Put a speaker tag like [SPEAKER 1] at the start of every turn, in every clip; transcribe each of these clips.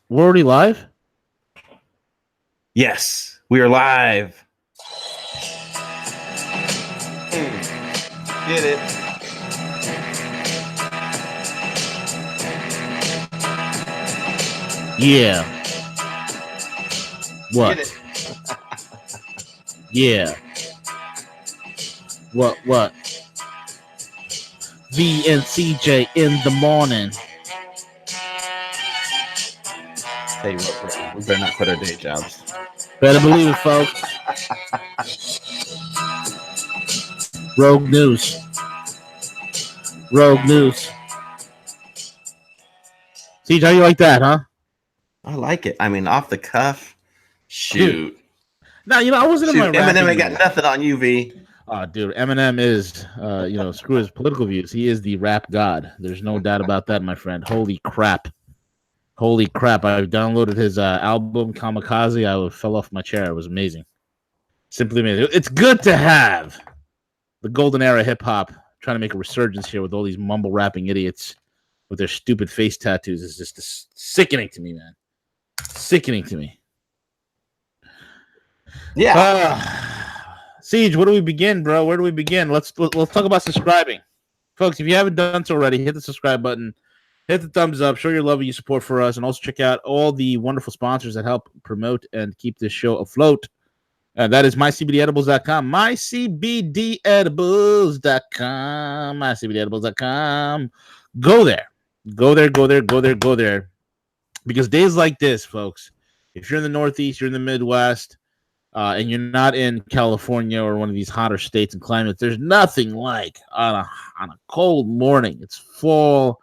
[SPEAKER 1] We're already live?
[SPEAKER 2] Yes, we are live. Get it.
[SPEAKER 1] Yeah. What?
[SPEAKER 2] Get it.
[SPEAKER 1] Yeah. What? V and CJ in the morning.
[SPEAKER 2] Tell you what, bro, we better not quit our day jobs.
[SPEAKER 1] Better believe it, folks. Rogue news. Rogue news. CJ, how you like that, huh?
[SPEAKER 2] I like it. I mean, off the cuff. Shoot.
[SPEAKER 1] Now, I wasn't in my
[SPEAKER 2] Eminem ain't
[SPEAKER 1] rapping.
[SPEAKER 2] got nothing on you, V.
[SPEAKER 1] Dude, Eminem is, screw his political views. He is the rap god. There's no doubt about that, my friend. Holy crap. Holy crap. I downloaded his album, Kamikaze. I fell off my chair. It was amazing. Simply amazing. It's good to have the golden era of hip hop trying to make a resurgence here with all these mumble rapping idiots with their stupid face tattoos. Is just sickening to me, man. Sickening to me.
[SPEAKER 2] Yeah.
[SPEAKER 1] Siege, where do we begin, bro? Where do we begin? Let's talk about subscribing. Folks, if you haven't done so already, hit the subscribe button, hit the thumbs up, show your love and your support for us, and also check out all the wonderful sponsors that help promote and keep this show afloat. And that is mycbdedibles.com, mycbdedibles.com, mycbdedibles.com. Go there. Because days like this, folks, if you're in the Northeast, you're in the Midwest, and you're not in California or one of these hotter states and climates, there's nothing like on a cold morning. It's fall.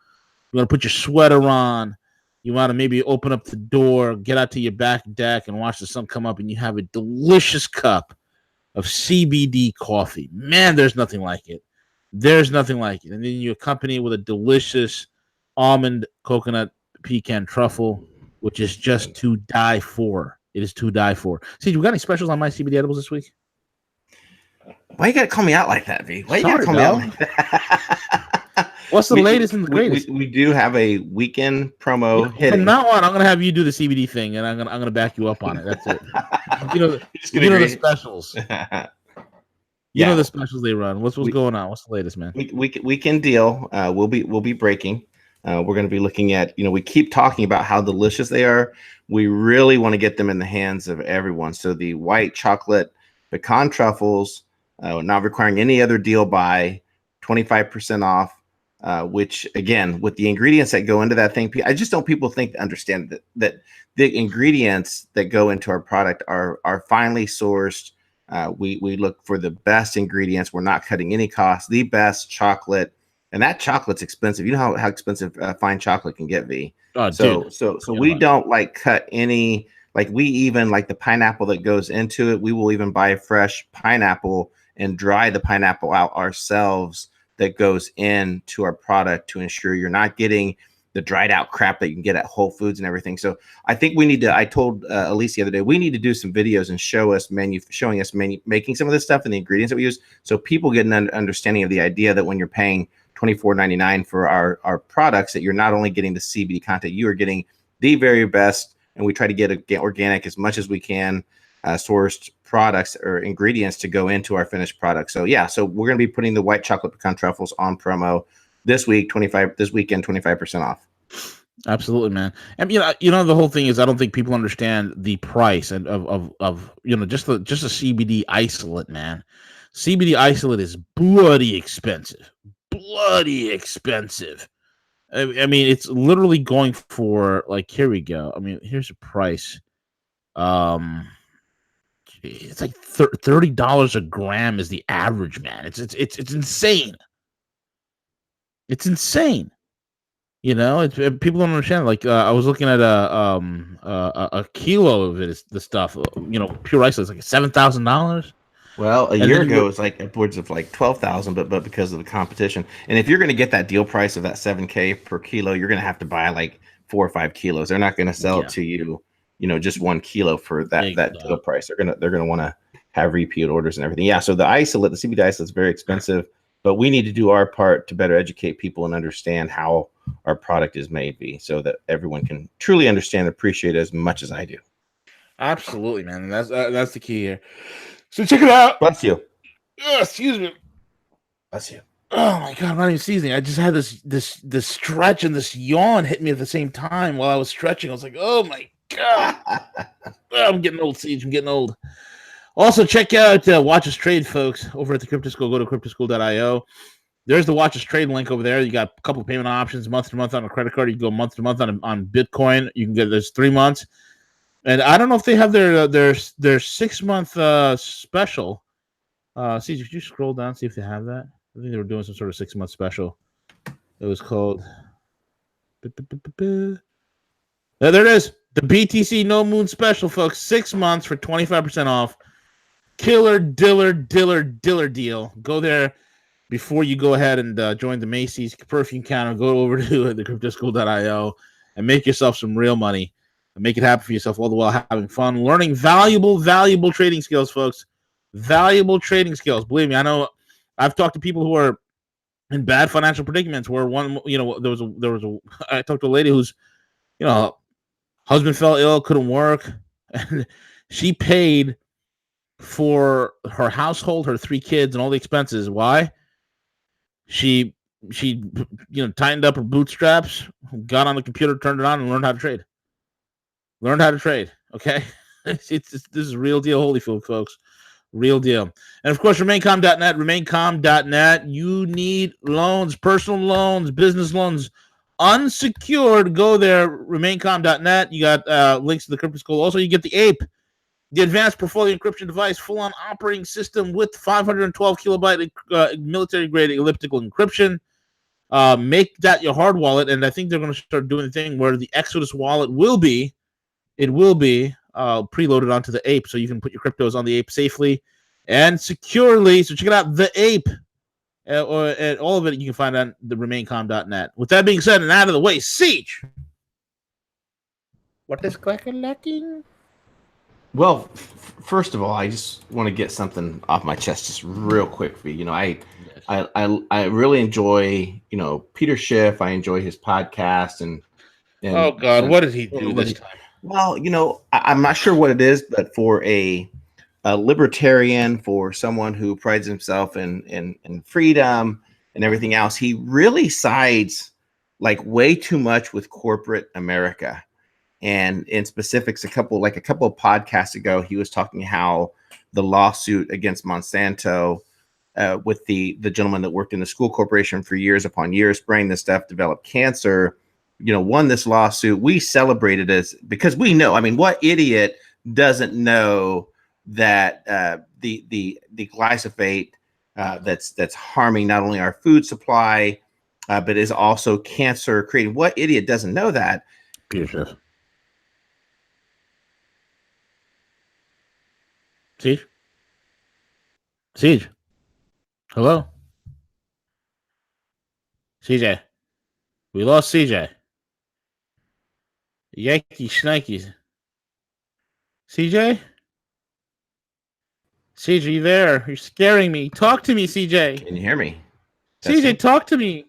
[SPEAKER 1] You want to put your sweater on. You want to maybe open up the door, get out to your back deck, and watch the sun come up, and you have a delicious cup of CBD coffee. Man, there's nothing like it. There's nothing like it. And then you accompany it with a delicious almond, coconut, pecan truffle, which is just to die for. It is to die for. See, we got any specials on my CBD edibles this week?
[SPEAKER 2] Why you gotta call me out like that, V? Why you gotta call me out like that?
[SPEAKER 1] What's the latest and the greatest?
[SPEAKER 2] We do have a weekend promo hitting.
[SPEAKER 1] From now on, I'm gonna have you do the CBD thing, and I'm gonna back you up on it. That's it. The specials. You know the specials they run. What's going on? What's the latest, man?
[SPEAKER 2] Weekend deal. We'll be breaking. We're going to be looking at, we keep talking about how delicious they are. We really want to get them in the hands of everyone. So the white chocolate pecan truffles, not requiring any other deal by 25% off, which again, with the ingredients that go into that thing, I just don't understand that the ingredients that go into our product are finely sourced. We look for the best ingredients. We're not cutting any costs, the best chocolate. And that chocolate's expensive. You know how expensive fine chocolate can get, V. So we don't cut any, we even the pineapple that goes into it. We will even buy a fresh pineapple and dry the pineapple out ourselves that goes into our product to ensure you're not getting the dried out crap that you can get at Whole Foods and everything. So I think we need to, I told Elise the other day, we need to do some videos and showing us making some of this stuff and the ingredients that we use. So people get an understanding of the idea that when you're paying $24.99 for our products, that you're not only getting the CBD content, you are getting the very best. And we try to get organic as much as we can, sourced products or ingredients to go into our finished product. So so we're going to be putting the white chocolate pecan truffles on promo this weekend, 25% off.
[SPEAKER 1] Absolutely, man. And the whole thing is, I don't think people understand the price and of just a CBD isolate, man. CBD isolate is bloody expensive. I mean, it's literally going for here we go. I mean, here's a price. It's like $30 a gram is the average, man. It's insane. It's insane. People don't understand. I was looking at a kilo of it. The stuff, pure isolate is like $7,000.
[SPEAKER 2] Well, a year ago, it's upwards of 12,000, but because of the competition. And if you're going to get that deal price of that $7K per kilo, you're going to have to buy 4 or 5 kilos. They're not going to sell it to you, just 1 kilo for that deal price. They're going to want to have repeat orders and everything. Yeah. So the CBD isolate is very expensive, but we need to do our part to better educate people and understand how our product is made be, so that everyone can truly understand and appreciate it as much as I do.
[SPEAKER 1] Absolutely, man. And that's the key here. So check it out.
[SPEAKER 2] Bless you.
[SPEAKER 1] Oh, excuse me.
[SPEAKER 2] Bless you.
[SPEAKER 1] Oh my god, I'm not even seasoning. I just had this stretch and this yawn hit me at the same time while I was stretching. I was like, oh my god. I'm getting old, Siege. I'm getting old. Also, check out Watch Us Trade, folks, over at the Crypto School. Go to cryptoschool.io. There's the Watch Us Trade link over there. You got a couple of payment options, month to month on a credit card. You can go month to month on Bitcoin. You can get there's 3 months. And I don't know if they have their 6 month special. See, could you scroll down, see if they have that? I think they were doing some sort of 6 month special. It was called. There it is. The BTC No Moon special, folks. 6 months for 25% off. Killer diller deal. Go there before you go ahead and join the Macy's perfume counter. Go over to the cryptoschool.io and make yourself some real money and make it happen for yourself, all the while having fun, learning valuable trading skills, folks. Valuable trading skills. Believe me, I know. I've talked to people who are in bad financial predicaments. Where I talked to a lady who's, husband fell ill, couldn't work, and she paid for her household, her 3 kids, and all the expenses. Why? She tightened up her bootstraps, got on the computer, turned it on, and learned how to trade. Okay, this is real deal, holy folks. Real deal. And of course, remaincalm.net. You need loans, personal loans, business loans, unsecured. Go there, remaincalm.net. You got links to the Crypto School. Also, you get the APE, the advanced portfolio encryption device, full-on operating system with 512 kilobyte military-grade elliptical encryption. Make that your hard wallet, and I think they're going to start doing the thing where the Exodus wallet will be preloaded onto the APE, so you can put your cryptos on the APE safely and securely. So check it out, the APE, and all of it you can find on the remaincalm.net. With that being said and out of the way, Siege, what is clack-a-lacking?
[SPEAKER 2] Well, first of all, I just want to get something off my chest just real quick for you. I really enjoy, Peter Schiff. I enjoy his podcast and
[SPEAKER 1] oh God, what did he do this time?
[SPEAKER 2] Well, I'm not sure what it is, but for a libertarian, for someone who prides himself in freedom and everything else, he really sides like way too much with corporate America. And in specifics, a couple of podcasts ago, he was talking how the lawsuit against Monsanto with the gentleman that worked in the school corporation for years upon years, spraying this stuff, developed cancer, won this lawsuit. We celebrated it because we know, what idiot doesn't know that the glyphosate that's harming not only our food supply, but is also cancer creating. What idiot doesn't know that?
[SPEAKER 1] Peter Schiff. Siege. Hello? CJ. We lost CJ. Yankee Schnikes. CJ? CJ, you there? You're scaring me. Talk to me, CJ.
[SPEAKER 2] Can you hear me?
[SPEAKER 1] CJ, talk to me.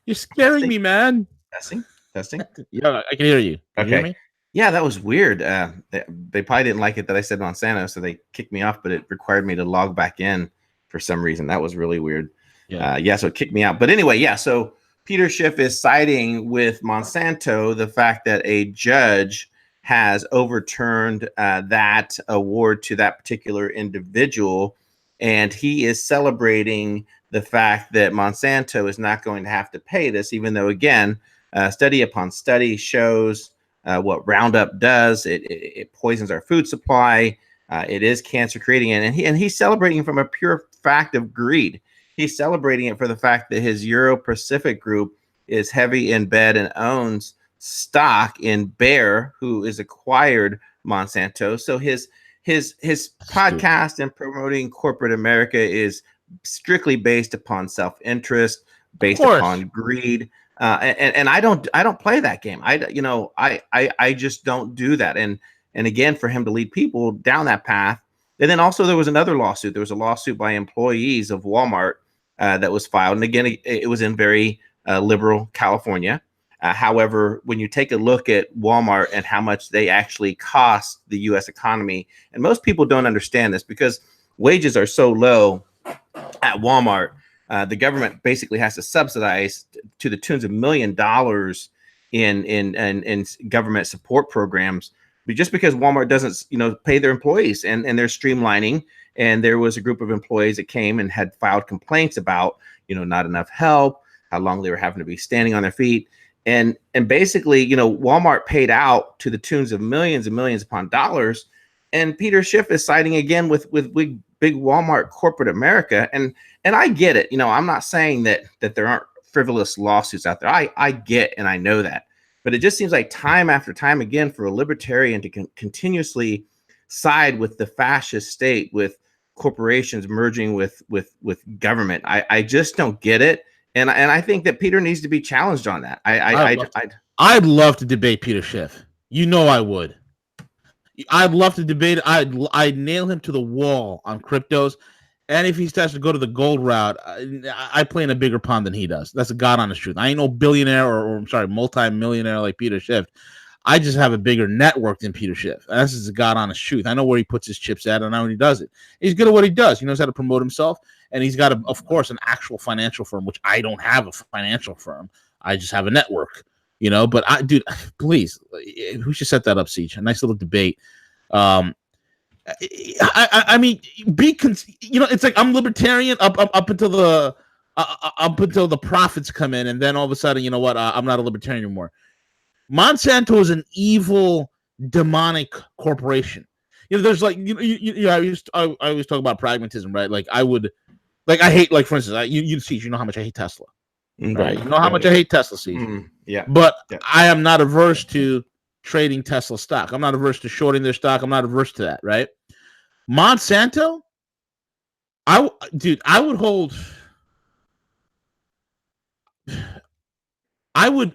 [SPEAKER 1] You're scaring me, man.
[SPEAKER 2] Testing.
[SPEAKER 1] Yeah, I can hear you. Can you hear me?
[SPEAKER 2] Yeah, that was weird. They probably didn't like it that I said Monsanto, so they kicked me off, but it required me to log back in for some reason. That was really weird. So it kicked me out. But anyway, so Peter Schiff is siding with Monsanto, the fact that a judge has overturned that award to that particular individual, and he is celebrating the fact that Monsanto is not going to have to pay this, even though, again, study upon study shows what Roundup does. It poisons our food supply. It is cancer creating, and he's celebrating from a pure fact of greed. He's celebrating it for the fact that his Euro-Pacific group is heavy in bed and owns stock in Bayer, who is acquired Monsanto. So his podcast and promoting corporate America is strictly based upon self-interest, based upon greed. And I don't play that game. I just don't do that. And again, for him to lead people down that path. And then also there was another lawsuit. There was a lawsuit by employees of Walmart that was filed. And again, it was in very liberal California. However, when you take a look at Walmart and how much they actually cost the U.S. economy, and most people don't understand this because wages are so low at Walmart, the government basically has to subsidize to the tunes of $1 million in government support programs. But just because Walmart doesn't, pay their employees, and they're streamlining, and there was a group of employees that came and had filed complaints about, not enough help, how long they were having to be standing on their feet. And basically, Walmart paid out to the tunes of millions and millions upon dollars. And Peter Schiff is siding again with big Walmart corporate America. And I get it. I'm not saying that there aren't frivolous lawsuits out there. I get, and I know that. But it just seems like time after time again for a libertarian to continuously side with the fascist state, with corporations merging with government. I just don't get it. And I think that Peter needs to be challenged on that.
[SPEAKER 1] I'd love to debate Peter Schiff. I would. I'd love to debate. I'd nail him to the wall on cryptos. And if he starts to go to the gold route, I play in a bigger pond than he does. That's a God honest truth. I ain't no billionaire or multi-millionaire like Peter Schiff. I just have a bigger network than Peter Schiff. And this is a God honest truth. I know where he puts his chips at, and I know when he does it. He's good at what he does. He knows how to promote himself. And he's got, of course, an actual financial firm, which I don't have a financial firm. I just have a network, But dude, please, who should set that up, Siege? A nice little debate. I mean, it's like I'm libertarian up until the profits come in, and then all of a sudden, you know what? I'm not a libertarian anymore. Monsanto is an evil, demonic corporation. There's like, I always talk about pragmatism, right? Like I hate, for instance, you know how much I hate Tesla, right? You know how much I hate Tesla, Siege.
[SPEAKER 2] Yeah.
[SPEAKER 1] But I am not averse to trading Tesla stock. I'm not averse to shorting their stock. I'm not averse to that, right? Monsanto, I would hold. I'd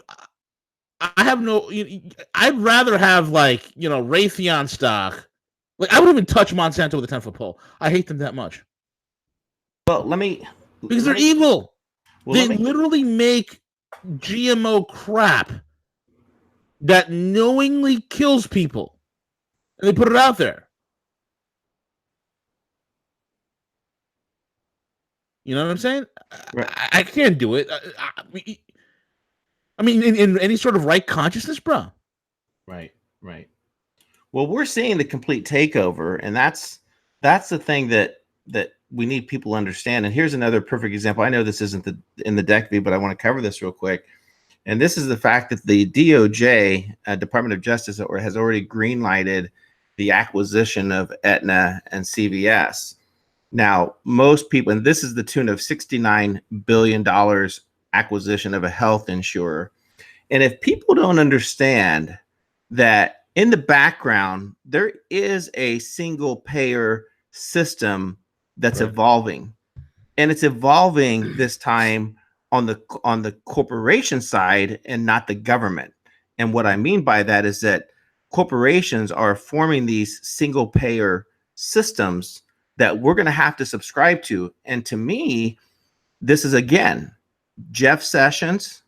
[SPEAKER 1] rather have Raytheon stock. Like I wouldn't even touch Monsanto with a 10-foot pole. I hate them that much.
[SPEAKER 2] Well,
[SPEAKER 1] because they're evil. They literally make GMO crap that knowingly kills people, and they put it out there. You know what I'm saying? Right. I can't do it. I mean, in any sort of right consciousness, bro.
[SPEAKER 2] Right. Well, we're seeing the complete takeover, and that's the thing that we need people to understand. And here's another perfect example. I know this isn't in the deck view, but I want to cover this real quick. And this is the fact that the DOJ, Department of Justice, has already green-lighted the acquisition of Aetna and CVS. Now, most people, and this is the tune of $69 billion acquisition of a health insurer. And if people don't understand that in the background, there is a single payer system that's evolving, and it's evolving this time on the corporation side and not the government. And what I mean by that is that corporations are forming these single payer systems that we're going to have to subscribe to. And to me, this is, again, Jeff Sessions,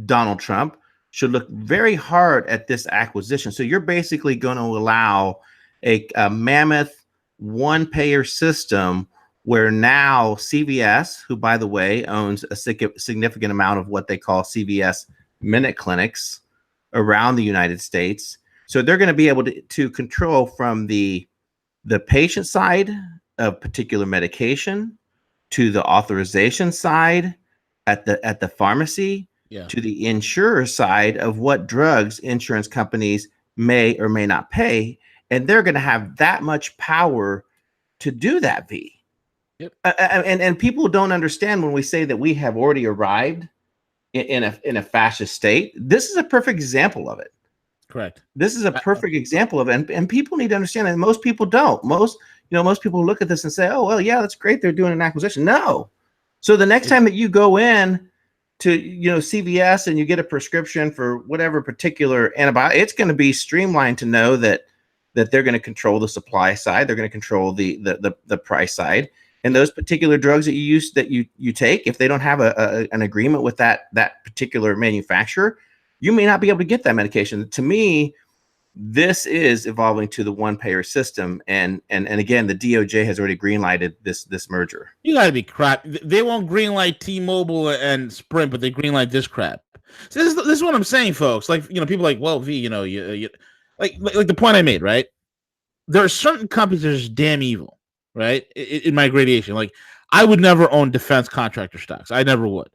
[SPEAKER 2] Donald Trump should look very hard at this acquisition. So you're basically going to allow a mammoth one-payer system where now CVS, who, by the way, owns a significant amount of what they call CVS Minute Clinics around the United States. So they're going to be able to control from the patient side of particular medication to the authorization side at the pharmacy, to the insurer side of what drugs insurance companies may or may not pay. And they're going to have that much power to do that, V.
[SPEAKER 1] Yep.
[SPEAKER 2] And people don't understand when we say that we have already arrived in a fascist state. This is a perfect example of it.
[SPEAKER 1] Correct.
[SPEAKER 2] This is a perfect example of it. And people need to understand that most people don't. Most people look at this and say, oh, well, yeah, that's great. They're doing an acquisition. No. So the next time that you go in to, CVS and you get a prescription for whatever particular antibiotic, it's going to be streamlined to know that they're going to control the supply side. They're going to control the price side. And those particular drugs that you take, if they don't have an agreement with that particular manufacturer, you may not be able to get that medication. To me, this is evolving to the one payer system, and again, the DOJ has already greenlighted this merger.
[SPEAKER 1] You gotta be crap. They won't greenlight T-Mobile and Sprint, but they greenlight this crap. So this is what I'm saying, folks. Like, people like, well, V, you like the point I made, right? There are certain companies that are just damn evil, right? In my gradation, like, I would never own defense contractor stocks. I never would.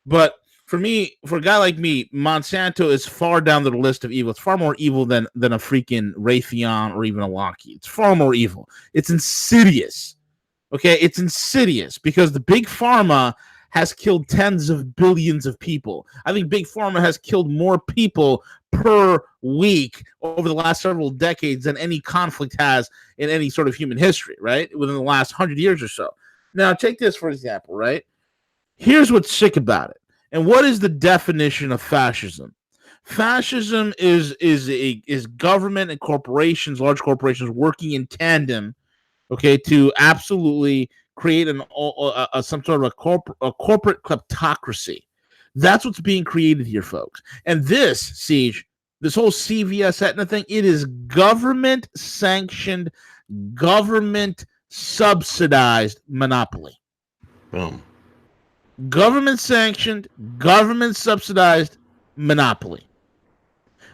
[SPEAKER 1] But for a guy like me, Monsanto is far down the list of evil. It's far more evil than a freaking Raytheon or even a Lockheed. It's far more evil. It's insidious. Okay, it's insidious because the big pharma has killed tens of billions of people. I think big pharma has killed more people per week over the last several decades than any conflict has in any sort of human history, right? Within the last 100 years or so. Now, take this for example, right? Here's what's sick about it. And what is the definition of fascism? Fascism is government and corporations, large corporations, working in tandem, okay, to absolutely create some sort of a corporate kleptocracy. That's what's being created here, folks. And this, Siege, this whole CVS Aetna thing, it is government sanctioned, government subsidized monopoly.
[SPEAKER 2] Boom.
[SPEAKER 1] Government sanctioned, government subsidized monopoly.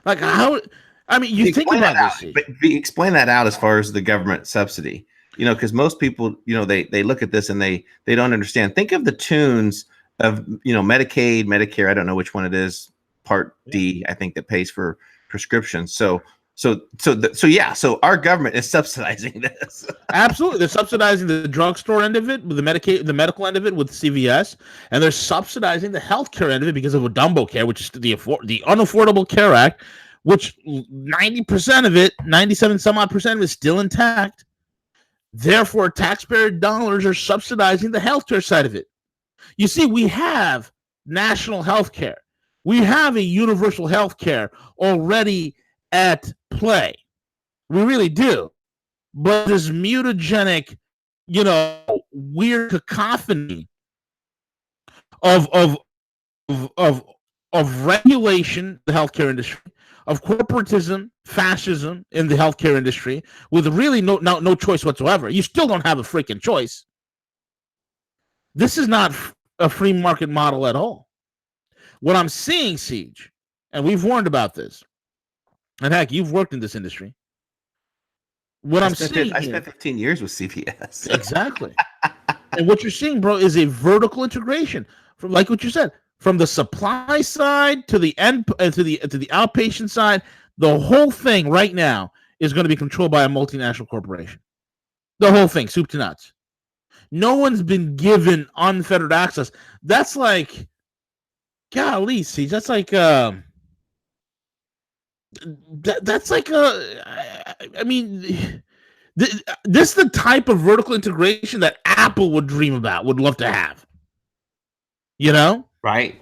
[SPEAKER 1] Like, how? I mean, you think about this.
[SPEAKER 2] But explain that out as far as the government subsidy. Because most people, they look at this and they don't understand. Think of the tunes of Medicaid, Medicare. I don't know which one it is. Part D, I think, that pays for prescriptions. So our government is subsidizing this.
[SPEAKER 1] Absolutely, they're subsidizing the drugstore end of it, with the medical end of it with CVS, and they're subsidizing the healthcare end of it because of Dumbo Care, which is the Unaffordable Care Act, which 90% of it, 97 some odd percent of it, is still intact. Therefore, taxpayer dollars are subsidizing the healthcare side of it. You see, we have national healthcare, we have a universal healthcare already at play. We really do. But this mutagenic, weird cacophony of regulation, the healthcare industry, of corporatism, fascism in the healthcare industry, with really no choice whatsoever. You still don't have a freaking choice. This is not a free market model at all. What I'm seeing, Siege, and we've warned about this, and heck, you've worked in this industry. I spent
[SPEAKER 2] 15 years with CVS.
[SPEAKER 1] Exactly. And what you're seeing, bro, is a vertical integration from, like what you said, from the supply side to the end, to the outpatient side. The whole thing right now is going to be controlled by a multinational corporation. The whole thing, soup to nuts. No one's been given unfettered access. That's like, golly, see, that's like, that's like I mean, this is the type of vertical integration that Apple would dream about, would love to have.
[SPEAKER 2] Right,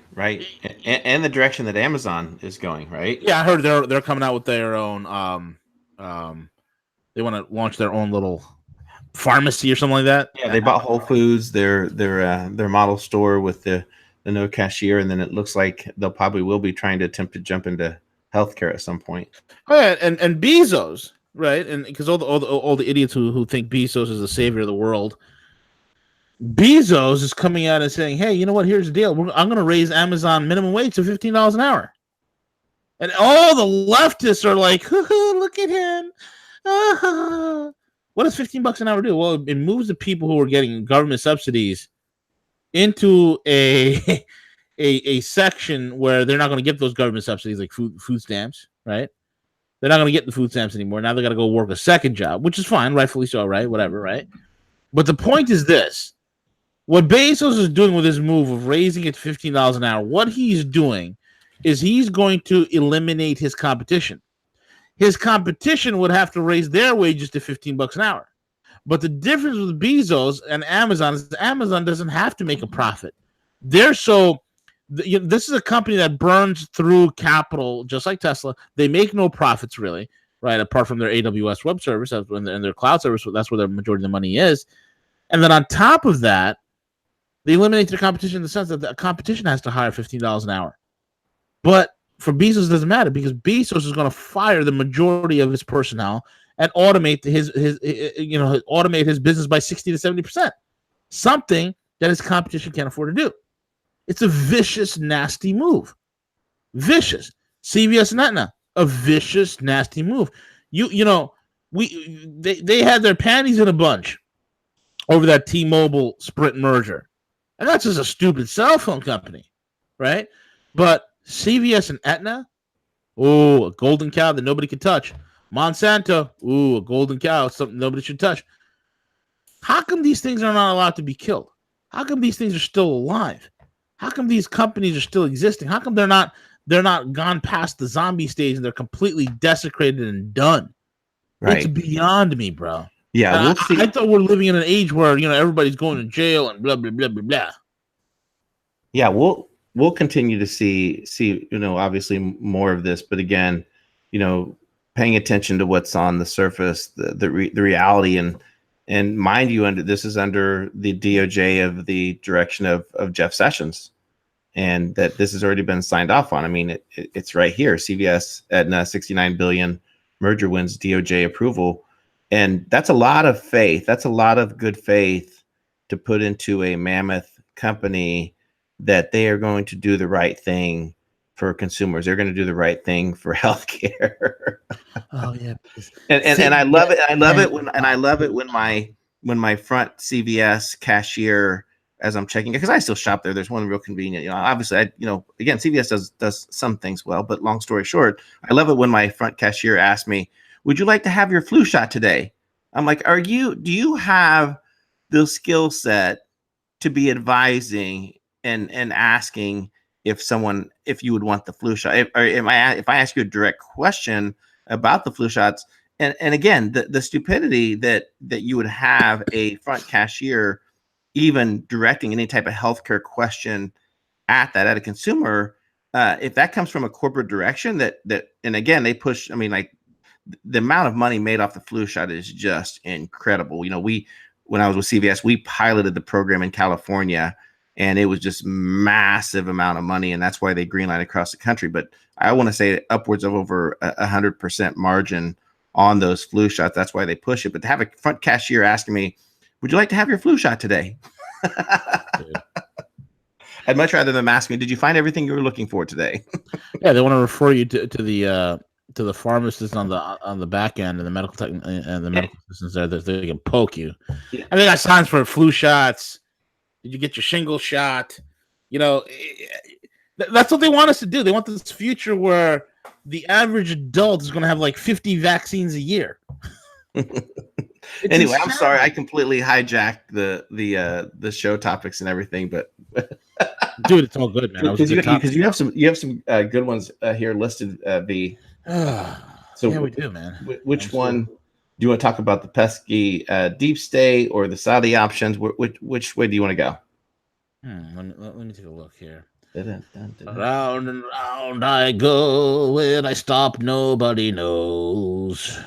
[SPEAKER 2] and the direction that Amazon is going, right?
[SPEAKER 1] Yeah, I heard they're coming out with their own. They want to launch their own little pharmacy or something like that.
[SPEAKER 2] Yeah, they bought Whole Foods, their model store with the no cashier, and then it looks like they'll probably will be trying to attempt to jump into healthcare at some point.
[SPEAKER 1] Oh yeah, and Bezos, right? And because all the idiots who think Bezos is the savior of the world, Bezos is coming out and saying, "Hey, you know what? Here's the deal. I'm going to raise Amazon minimum wage to $15 an hour." And all the leftists are like, "Look at him." What does $15 an hour do? Well, it moves the people who are getting government subsidies into a section where they're not going to get those government subsidies, like food stamps, right? They're not going to get the food stamps anymore. Now they got to go work a second job, which is fine, rightfully so, right? Whatever, right? But the point is this. What Bezos is doing with his move of raising it to $15 an hour, what he's doing is he's going to eliminate his competition. His competition would have to raise their wages to $15 an hour. But the difference with Bezos and Amazon is Amazon doesn't have to make a profit. This is a company that burns through capital, just like Tesla. They make no profits, really, right? Apart from their AWS web service and their cloud service, that's where the majority of the money is. And then on top of that, they eliminate their competition in the sense that the competition has to hire $15 an hour. But For Bezos, it doesn't matter because Bezos is going to fire the majority of his personnel and automate automate his business by 60 to 70%. Something that his competition can't afford to do. It's a vicious, nasty move. Vicious. CVS and Aetna, a vicious, nasty move. They had their panties in a bunch over that T-Mobile Sprint merger. And that's just a stupid cell phone company, right? But CVS and Aetna, oh, a golden cow that nobody can touch. Monsanto, ooh, a golden cow, something nobody should touch. How come these things are not allowed to be killed? How come these things are still alive? How come these companies are still existing? How come they're not gone past the zombie stage and they're completely desecrated and done? Right. It's beyond me, bro.
[SPEAKER 2] Yeah, we'll see.
[SPEAKER 1] I thought we're living in an age where everybody's going to jail and blah blah blah blah blah.
[SPEAKER 2] Yeah, we'll continue to see obviously more of this, but again, paying attention to what's on the surface, the reality, and mind you, this is under the DOJ of the direction of Jeff Sessions, and that this has already been signed off on. I mean, it's right here. CVS Aetna $69 billion merger wins DOJ approval, and that's a lot of faith. That's a lot of good faith to put into a mammoth company that they are going to do the right thing for consumers. They're going to do the right thing for healthcare.
[SPEAKER 1] Oh yeah,
[SPEAKER 2] and I love it. I love it when my front CVS cashier, as I'm checking, because I still shop there. There's one real convenient. Obviously, again, CVS does some things well, but long story short, I love it when my front cashier asks me, "Would you like to have your flu shot today?" I'm like, do you have the skill set to be advising and asking if you would want the flu shot? If I ask you a direct question about the flu shots, and again, the stupidity that you would have a front cashier even directing any type of healthcare question at a consumer, if that comes from a corporate direction that and again, they push, the amount of money made off the flu shot is just incredible. When I was with CVS, we piloted the program in California, and it was just massive amount of money, and that's why they greenlight across the country. But I want to say upwards of over 100% margin on those flu shots. That's why they push it. But to have a front cashier asking me, "Would you like to have your flu shot today?" I'd much rather them ask me, "Did you find everything you were looking for today?"
[SPEAKER 1] Yeah, they want to refer you to the pharmacist on the back end and the medical tech and the medical assistants there that they can poke you. Yeah. I mean, they got signs for flu shots. Did you get your shingle shot? That's what they want us to do. They want this future where the average adult is going to have like 50 vaccines a year.
[SPEAKER 2] Anyway, I'm sorry, I completely hijacked the show topics and everything, but
[SPEAKER 1] dude, it's all good, man.
[SPEAKER 2] Because you have some good ones here listed. So
[SPEAKER 1] yeah, we do, man.
[SPEAKER 2] Which one do you want to talk about? The pesky deep state or the Saudi options? Which way do you want to go?
[SPEAKER 1] Let me take a look here.
[SPEAKER 2] Dun, dun, dun.
[SPEAKER 1] Round and round I go, where I stop, nobody knows.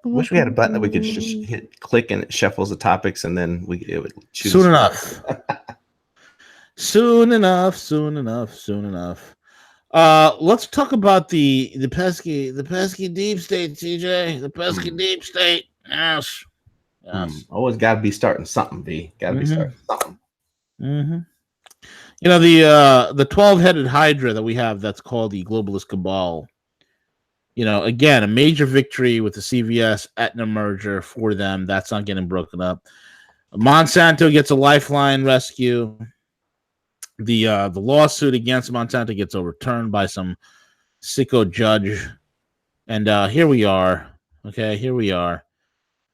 [SPEAKER 2] Wish we had a button that we could just click and it shuffles the topics, and then it would choose.
[SPEAKER 1] Soon enough. Soon enough. Let's talk about the pesky deep state, TJ. The pesky deep state. Yes.
[SPEAKER 2] Always got to be starting something, B. Got to be starting something.
[SPEAKER 1] Mm-hmm. The 12-headed hydra that we have, that's called the globalist cabal. Again, a major victory with the CVS Aetna merger for them. That's not getting broken up. Monsanto gets a lifeline rescue. The lawsuit against Monsanto gets overturned by some sicko judge. And here we are. Okay, here we are.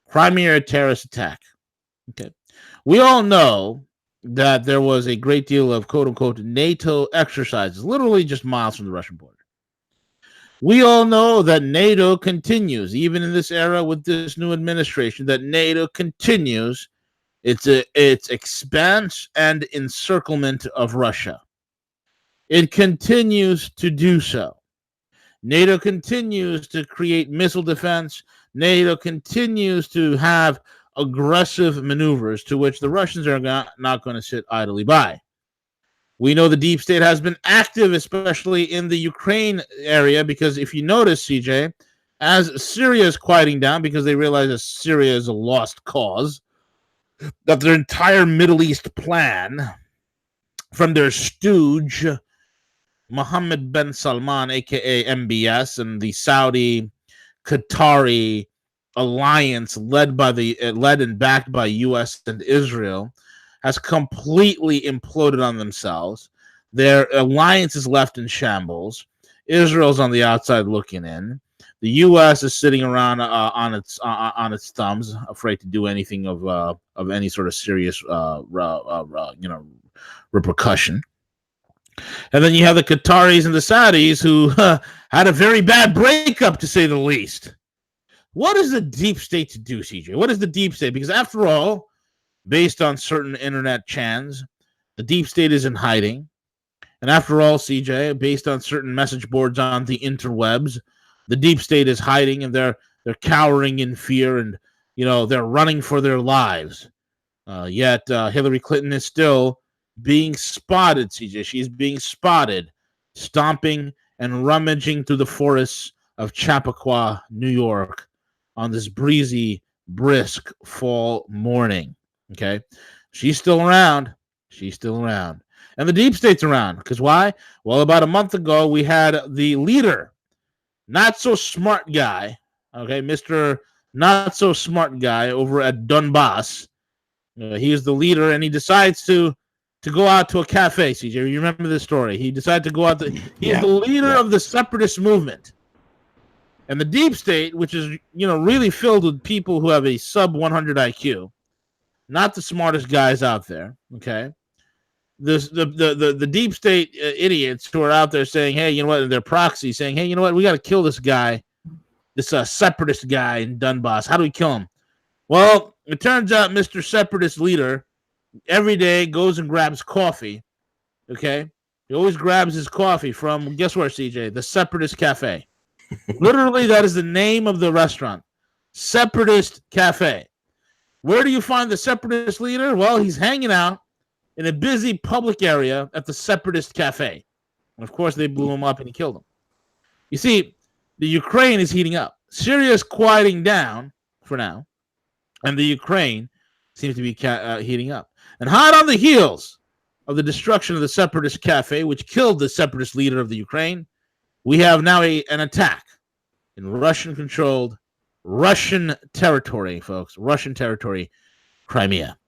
[SPEAKER 1] Crimea terrorist attack. Okay. We all know that there was a great deal of quote-unquote NATO exercises, literally just miles from the Russian border. We all know that NATO continues, even in this era with this new administration, that NATO continues its expanse and encirclement of Russia. It continues to do so. NATO continues to create missile defense. NATO continues to have aggressive maneuvers to which the Russians are not going to sit idly by. We know the deep state has been active, especially in the Ukraine area, because if you notice, CJ, as Syria is quieting down because they realize that Syria is a lost cause, that their entire Middle East plan from their stooge, Mohammed bin Salman, aka MBS, and the Saudi Qatari alliance led and backed by US and Israel has completely imploded on themselves. Their alliance is left in shambles. Israel's on the outside looking in. The U.S. is sitting around on its thumbs, afraid to do anything of any sort of serious repercussion. And then you have the Qataris and the Saudis who had a very bad breakup, to say the least. What is the deep state to do, CJ? What is the deep state? Because after all, based on certain internet chans, the deep state is in hiding. And after all, CJ, based on certain message boards on the interwebs, the deep state is hiding, and they're cowering in fear, and they're running for their lives. Yet Hillary Clinton is still being spotted, CJ. She's being spotted stomping and rummaging through the forests of Chappaqua, New York, on this breezy, brisk fall morning. Okay, she's still around. She's still around. And the deep state's around. Because why? Well, about a month ago, we had the leader, not so smart guy, okay, Mr. Not so smart guy over at Donbass. He is the leader, and he decides to go out to a cafe, CJ. You remember this story? He decided to go out. He's the leader of the separatist movement. And the deep state, which is, really filled with people who have a sub 100 IQ, not the smartest guys out there, okay? The deep state idiots who are out there saying, hey, you know what, they're proxies saying, hey, you know what, we got to kill this guy, this separatist guy in Donbass. How do we kill him? Well, it turns out Mr. Separatist leader every day goes and grabs coffee, okay? He always grabs his coffee from, guess where, CJ? The Separatist Cafe. Literally, that is the name of the restaurant. Separatist Cafe. Where do you find the separatist leader? Well, he's hanging out in a busy public area at the Separatist Cafe. And of course, they blew him up and he killed him. You see, the Ukraine is heating up. Syria is quieting down for now, and the Ukraine seems to be heating up. And hot on the heels of the destruction of the Separatist Cafe, which killed the separatist leader of the Ukraine, we have now an attack in Russian-controlled Russian territory, folks. Russian territory, Crimea.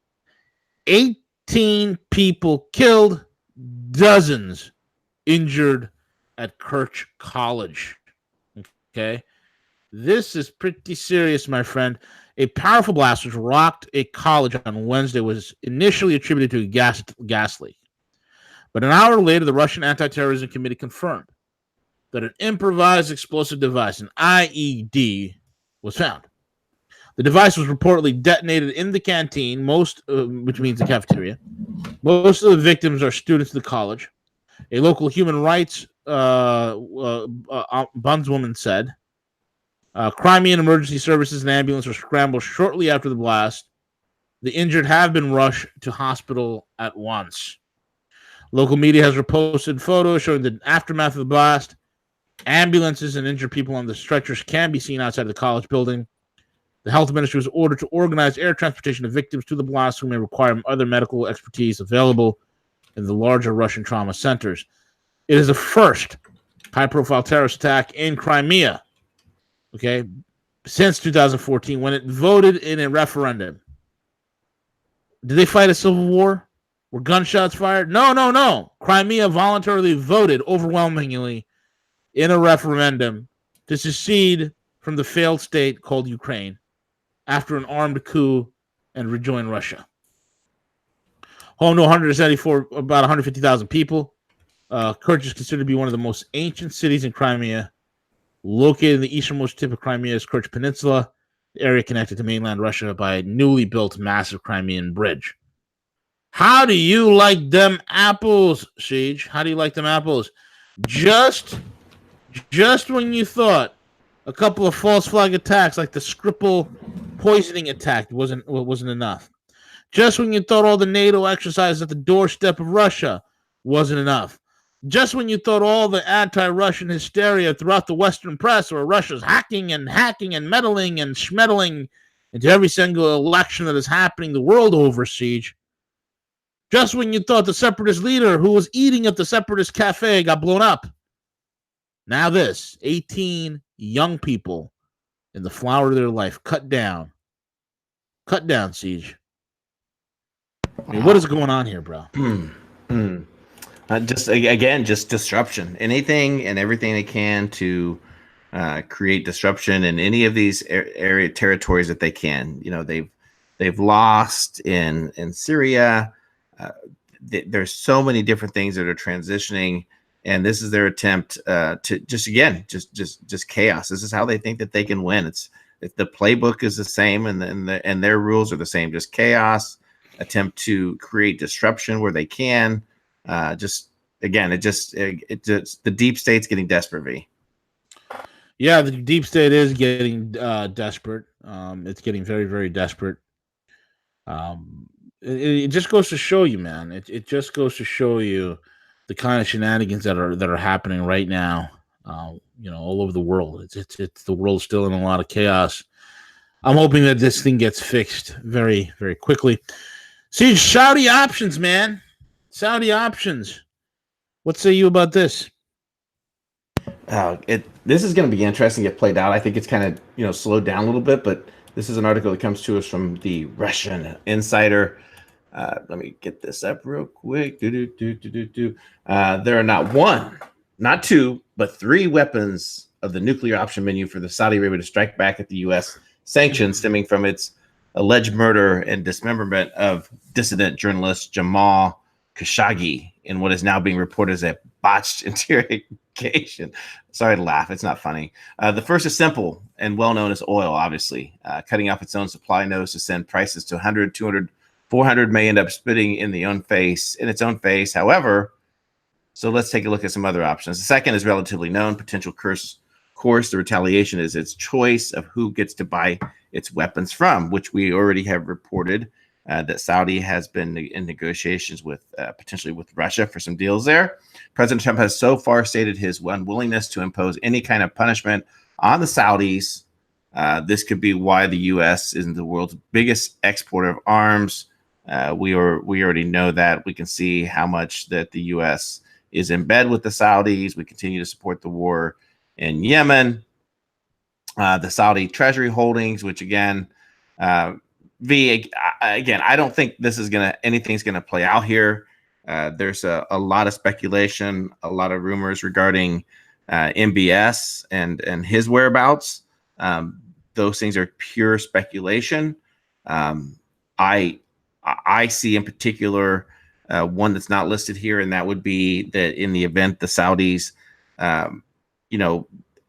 [SPEAKER 1] 18 people killed, dozens injured at Kerch College. Okay? This is pretty serious, my friend. A powerful blast which rocked a college on Wednesday was initially attributed to a gas leak. But an hour later, the Russian Anti-Terrorism Committee confirmed that an improvised explosive device, an IED, was found. The device was reportedly detonated in the canteen, which means the cafeteria. Most of the victims are students of the college. A local human rights bondswoman said, Crimean emergency services and ambulance were scrambled shortly after the blast. The injured have been rushed to hospital at once. Local media has reposted photos showing the aftermath of the blast. Ambulances and injured people on the stretchers can be seen outside the college building. The health ministry was ordered to organize air transportation of victims to the blast who may require other medical expertise available in the larger Russian trauma centers. It is the first high-profile terrorist attack in Crimea, okay, since 2014, when it voted in a referendum. Did they fight a civil war? Were gunshots fired? No. Crimea voluntarily voted overwhelmingly in a referendum to secede from the failed state called Ukraine after an armed coup and rejoin Russia. Home to about 150,000 people. Kerch is considered to be one of the most ancient cities in Crimea. Located in the easternmost tip of Crimea's Kerch Peninsula, the area connected to mainland Russia by a newly built massive Crimean bridge. How do you like them apples, Siege? How do you like them apples? Just when you thought a couple of false flag attacks like the Skripal poisoning attack wasn't enough. Just when you thought all the NATO exercises at the doorstep of Russia wasn't enough. Just when you thought all the anti-Russian hysteria throughout the Western press, where Russia's hacking and meddling and schmeddling into every single election that is happening the world over, Siege, just when you thought the separatist leader who was eating at the separatist cafe got blown up, now this, 18 young people in the flower of their life, cut down, Siege. I mean, what is going on here, bro?
[SPEAKER 2] Just disruption. Anything and everything they can to create disruption in any of these area territories that they can. You know, they've lost in Syria. There's so many different things that are transitioning, and this is their attempt to just chaos. This is how they think that they can win. If the playbook is the same and their rules are the same, just chaos, attempt to create disruption where they can. The deep state's getting desperate. V.
[SPEAKER 1] Yeah, the deep state is getting desperate. It's getting very, very desperate. It just goes to show you, man. It just goes to show you the kind of shenanigans that are happening right now. All over the world. It's the world's still in a lot of chaos. I'm hoping that this thing gets fixed very, very quickly. See, Saudi options, man. Saudi options. What say you about this?
[SPEAKER 2] This is going to be interesting to get played out. I think it's kind of slowed down a little bit, but this is an article that comes to us from the Russian Insider. Let me get this up real quick. There are not one, not two, but three weapons of the nuclear option menu for the Saudi Arabia to strike back at the U.S. sanctions stemming from its alleged murder and dismemberment of dissident journalist Jamal Khashoggi in what is now being reported as a botched interrogation. Sorry to laugh. It's not funny. The first is simple and well-known as oil, obviously. Cutting off its own supply nose to send prices to 100, 200, 400 may end up spitting in its own face. However, so let's take a look at some other options. The second is relatively known. Potential course, the retaliation is its choice of who gets to buy its weapons from, which we already have reported that Saudi has been in negotiations with potentially with Russia for some deals there. President Trump has so far stated his unwillingness to impose any kind of punishment on the Saudis. This could be why the U.S. is the world's biggest exporter of arms. We already know that. We can see how much that the U.S. is in bed with the Saudis. We continue to support the war in Yemen. The Saudi treasury holdings, which again, I don't think this is anything's gonna play out here. There's a lot of speculation, a lot of rumors regarding MBS and his whereabouts. Those things are pure speculation. I see in particular one that's not listed here, and that would be that in the event the Saudis,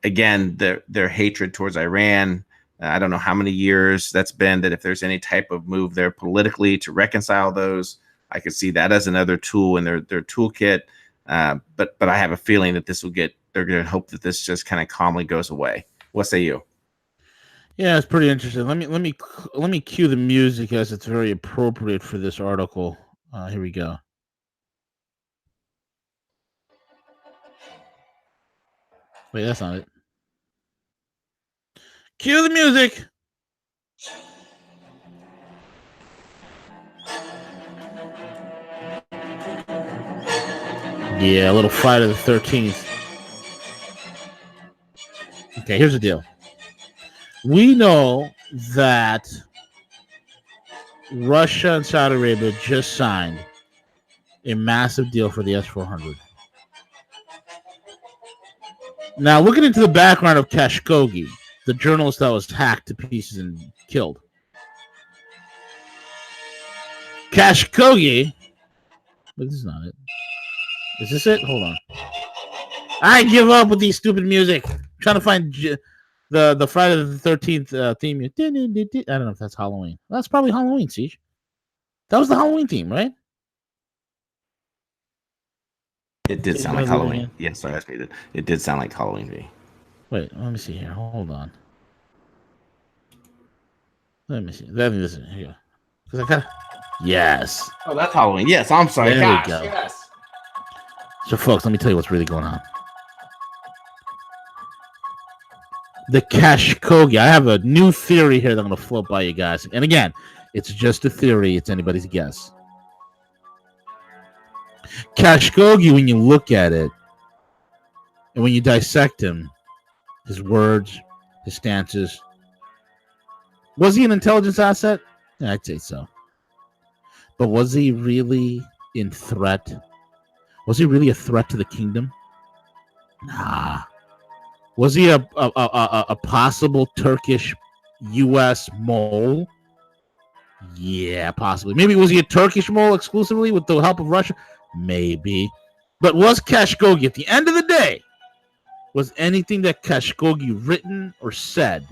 [SPEAKER 2] again, their hatred towards Iran. I don't know how many years that's been, that if there's any type of move there politically to reconcile those, I could see that as another tool in their toolkit. But I have a feeling that they're going to hope that this just kind of calmly goes away. What say you?
[SPEAKER 1] Yeah, it's pretty interesting. Let me cue the music as it's very appropriate for this article. Here we go. Wait, that's not it. Cue the music. Yeah, a little Friday the 13th. Okay, here's the deal. We know that Russia and Saudi Arabia just signed a massive deal for the S-400. Now, looking into the background of Khashoggi, the journalist that was hacked to pieces and killed. Khashoggi, but this is not it. Is this it? Hold on. I give up with these stupid music. I'm trying to find the Friday the 13th theme. I don't know if that's Halloween. That's probably Halloween, Siege. That was the Halloween theme, right?
[SPEAKER 2] It did sound like Halloween. Yes, sorry, it did sound like Halloween. V.
[SPEAKER 1] Wait, let me see here. Hold on. Let me see. Let me listen. Here you go. Yes.
[SPEAKER 2] Oh, that's Halloween. Yes, I'm sorry.
[SPEAKER 1] There we go.
[SPEAKER 2] Yes.
[SPEAKER 1] So, folks, let me tell you what's really going on. The Kashkogi. I have a new theory here that I'm going to float by you guys. And again, it's just a theory. It's anybody's guess. Kashkogi, when you look at it, and when you dissect him, his words, his stances, was he an intelligence asset? Yeah, I'd say so. But was he really in threat? Was he really a threat to the kingdom? Nah. Was he a possible Turkish U.S. mole? Yeah, possibly. Maybe was he a Turkish mole exclusively with the help of Russia? Maybe. But was Kashkogi, at the end of the day, was anything that Kashkogi written or said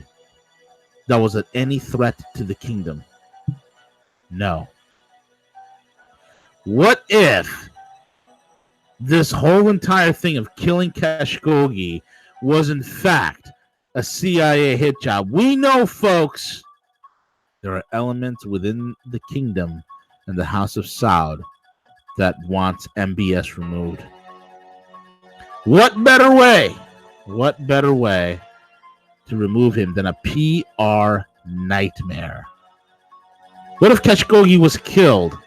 [SPEAKER 1] that was at any threat to the kingdom? No. What if this whole entire thing of killing Kashkogi was in fact a CIA hit job? We know, folks, there are elements within the kingdom and the House of Saud that wants MBS removed. What better way to remove him than a PR nightmare? What if Kashkogi was killed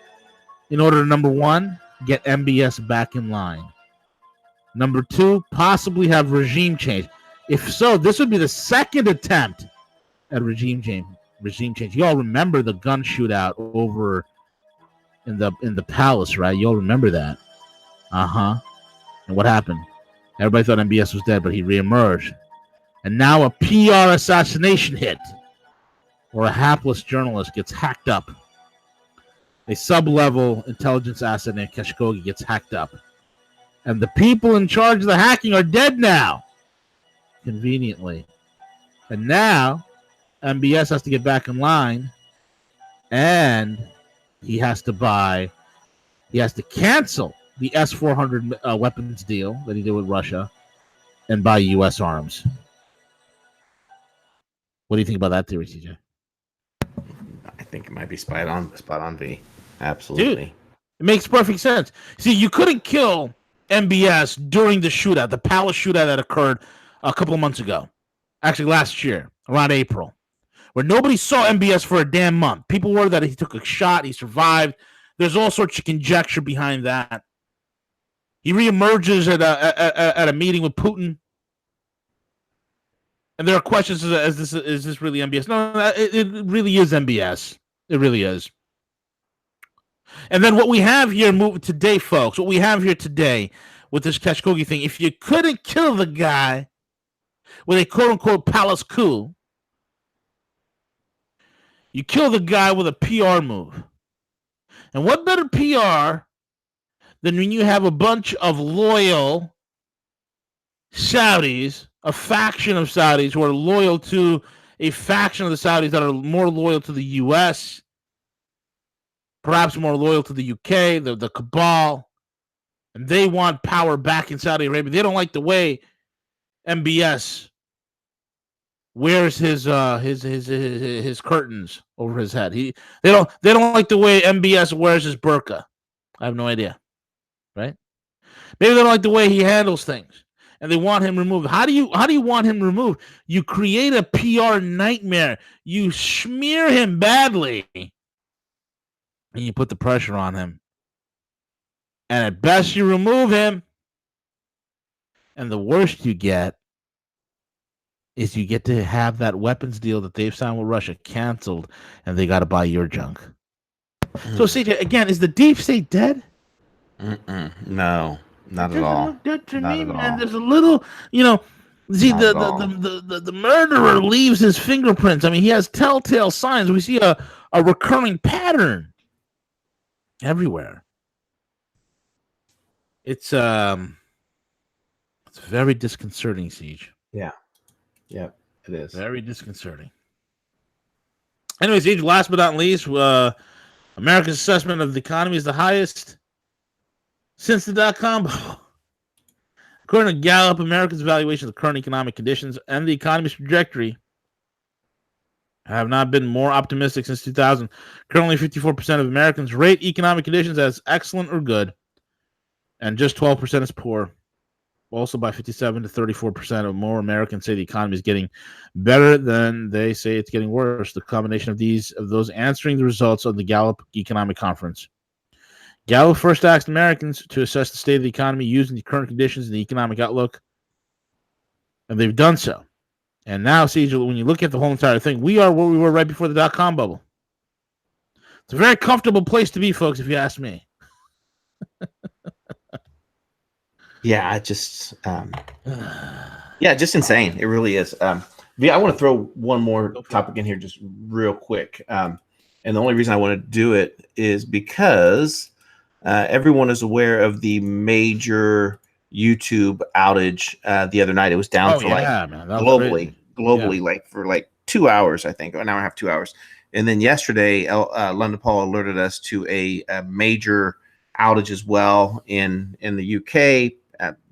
[SPEAKER 1] in order to, number one, get MBS back in line? Number two, possibly have regime change. If so, this would be the second attempt at regime change. You all remember the gun shootout over in the palace, right? You all remember that. And what happened? Everybody thought MBS was dead, but he reemerged. And now a PR assassination hit, or a hapless journalist gets hacked up. A sub-level intelligence asset named Kashkogi gets hacked up. And the people in charge of the hacking are dead now, conveniently. And now MBS has to get back in line, and he has to cancel the S-400 weapons deal that he did with Russia and buy U.S. arms. What do you think about that theory, CJ?
[SPEAKER 2] I think it might be spot on, V. Absolutely.
[SPEAKER 1] Dude, it makes perfect sense. See, you couldn't kill MBS during the shootout, the palace shootout that occurred a couple of months ago. Actually, last year, around April, where nobody saw MBS for a damn month. People were that he took a shot, he survived. There's all sorts of conjecture behind that. He reemerges at a meeting with Putin. And there are questions: is this really MBS? No, it really is MBS. It really is. And then what we have here today, folks, what we have here today with this Kashkogi thing, if you couldn't kill the guy with a quote-unquote palace coup, you kill the guy with a PR move. And what better PR than when you have a bunch of loyal Saudis, a faction of Saudis who are loyal to a faction of the Saudis that are more loyal to the U.S., perhaps more loyal to the UK, the cabal, and they want power back in Saudi Arabia. They don't like the way MBS wears his curtains over his head. They don't like the way MBS wears his burqa. I have no idea, right? Maybe they don't like the way he handles things, and they want him removed. How do you want him removed? You create a PR nightmare. You smear him badly, and you put the pressure on him. And at best, you remove him. And the worst you get is you get to have that weapons deal that they've signed with Russia canceled, and they got to buy your junk. So, CJ, again, is the deep state dead?
[SPEAKER 2] No, not at all.
[SPEAKER 1] Dead to me, man. There's a little, see, the murderer leaves his fingerprints. I mean, he has telltale signs. We see a recurring pattern everywhere. It's very disconcerting, Siege.
[SPEAKER 2] Yeah. Yep, it is.
[SPEAKER 1] Very disconcerting. Anyways, Siege, last but not least, America's assessment of the economy is the highest since the dot-com bubble. According to Gallup, America's evaluation of the current economic conditions and the economy's trajectory have not been more optimistic since 2000. Currently, 54% of Americans rate economic conditions as excellent or good. and just 12% is poor. Also, by 57 to 34% of more Americans say the economy is getting better than they say it's getting worse. The combination of those answering the results of the Gallup Economic Conference. Gallup first asked Americans to assess the state of the economy using the current conditions and the economic outlook, and they've done so. And now, CJ, when you look at the whole entire thing, we are where we were right before the dot-com bubble. It's a very comfortable place to be, folks, if you ask me.
[SPEAKER 2] Yeah, just just insane. It really is. I want to throw one more topic in here just real quick. And the only reason I want to do it is because everyone is aware of the major YouTube outage the other night. It was down for globally, like for like 2 hours, I think, an hour and a half, 2 hours. And then yesterday, London Paul alerted us to a major outage as well in the UK.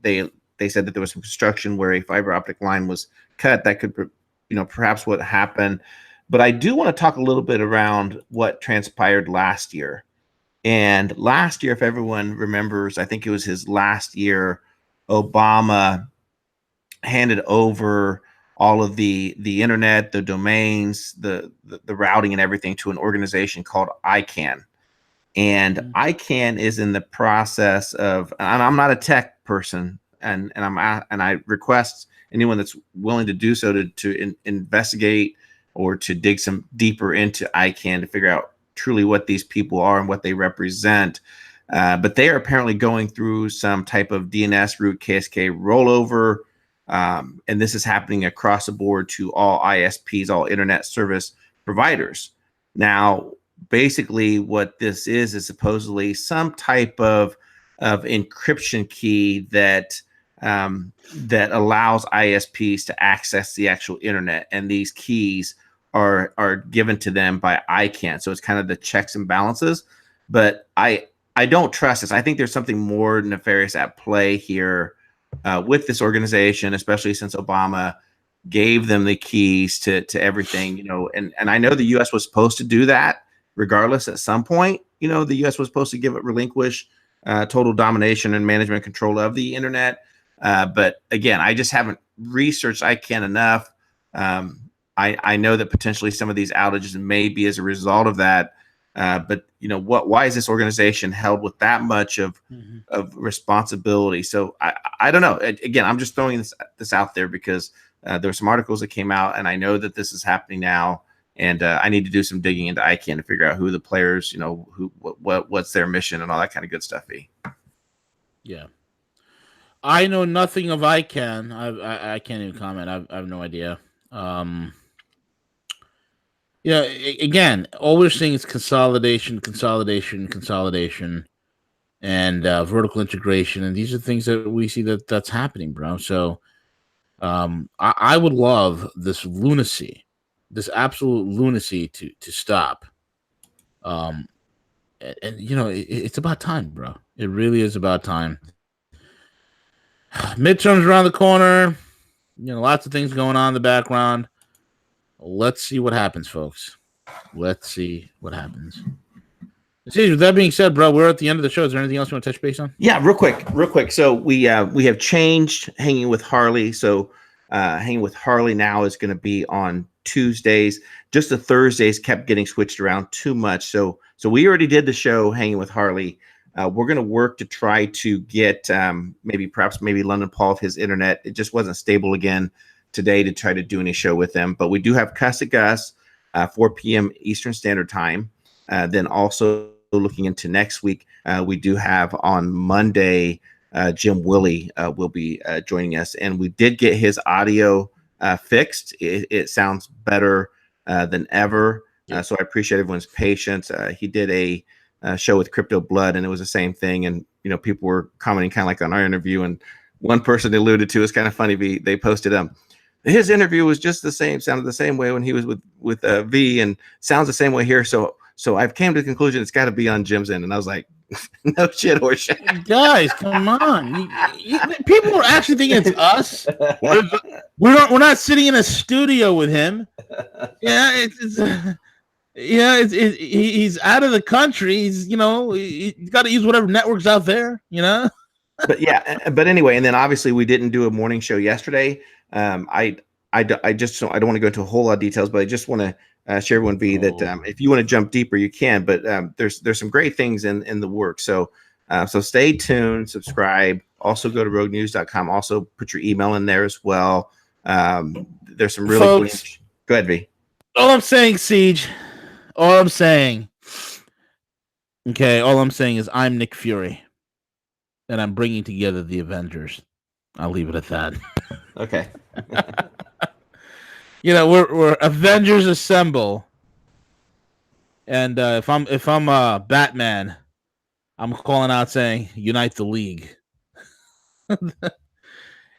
[SPEAKER 2] They said that there was some construction where a fiber optic line was cut. That could, perhaps what happened. But I do want to talk a little bit around what transpired last year. And last year, if everyone remembers, I think it was his last year, Obama handed over all of the internet, the domains, the routing and everything to an organization called ICANN. And ICANN is in the process of, and I'm not a tech person, and I request anyone that's willing to do so to investigate or to dig some deeper into ICANN to figure out truly what these people are and what they represent. But they are apparently going through some type of DNS root KSK rollover. And this is happening across the board to all ISPs, all internet service providers. Now, basically what this is supposedly some type of encryption key that allows ISPs to access the actual internet, and these keys are given to them by ICANN. So it's kind of the checks and balances. But I don't trust this. I think there's something more nefarious at play here with this organization, especially since Obama gave them the keys to everything, and I know the U.S. was supposed to do that regardless at some point. The U.S. was supposed to relinquish total domination and management control of the internet. But again, I just haven't researched ICANN enough. I know that potentially some of these outages may be as a result of that. But why is this organization held with that much of responsibility? So I don't know. Again, I'm just throwing this out there because there were some articles that came out, and I know that this is happening now. And I need to do some digging into ICANN to figure out who the players, what's their mission and all that kind of good stuff be. Yeah.
[SPEAKER 1] I know nothing of ICANN. I can't even comment. I have no idea. Again, all we're seeing is consolidation, and vertical integration. And these are things that we see that's happening, bro. So I would love this lunacy, this absolute lunacy to stop. And it's about time, bro. It really is about time. Midterms around the corner. Lots of things going on in the background. Let's see what happens, folks. Let's see what happens. See, with that being said, bro, we're at the end of the show. Is there anything else you want to touch base on?
[SPEAKER 2] Yeah, real quick. So we have changed Hanging with Harley. So Hanging with Harley now is going to be on Tuesdays. Just the Thursdays kept getting switched around too much. So we already did the show Hanging with Harley. We're going to work to try to get maybe London Paul, his internet. It just wasn't stable again today to try to do any show with them. But we do have Cuss at Gus, 4 p.m. Eastern Standard Time. Then also looking into next week, we do have on Monday, Jim Willie will be joining us. And we did get his audio fixed. It sounds better than ever. So I appreciate everyone's patience. He did a show with Crypto Blood, and it was the same thing. And, people were commenting kind of like on our interview. And one person alluded to, it's kind of funny, they posted his interview was just the same, sounded the same way when he was with V, and sounds the same way here. So I've came to the conclusion it's got to be on Jim's end. And I was like, no shit or shit.
[SPEAKER 1] Guys, come on. People are actually thinking it's us. We're not sitting in a studio with him. Yeah, he's out of the country. He's he's got to use whatever network's out there.
[SPEAKER 2] But yeah, but anyway, and then obviously we didn't do a morning show yesterday. I just don't, I don't want to go into a whole lot of details, but I just want to share everyone that if you want to jump deeper, you can. But there's some great things in the work. So so stay tuned, subscribe. Also go to roguenews.com. Also put your email in there as well. There's some really
[SPEAKER 1] Folks,
[SPEAKER 2] go ahead, V.
[SPEAKER 1] All I'm saying, Siege. All I'm saying. Okay, all I'm saying is I'm Nick Fury, and I'm bringing together the Avengers. I'll leave it at that.
[SPEAKER 2] Okay.
[SPEAKER 1] We're Avengers assemble, and if I'm Batman, I'm calling out saying unite the League.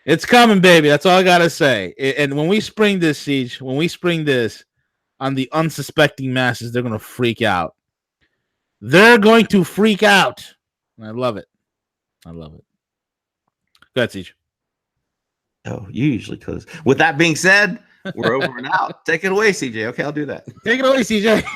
[SPEAKER 1] It's coming, baby. That's all I gotta say. And when we spring this, Siege, when we spring this on the unsuspecting masses, they're gonna freak out. They're going to freak out. I love it. I love it. Go ahead, Siege.
[SPEAKER 2] Oh, you usually close. With that being said, we're over and out. Take it away, CJ. Okay, I'll do that.
[SPEAKER 1] Take it away, CJ.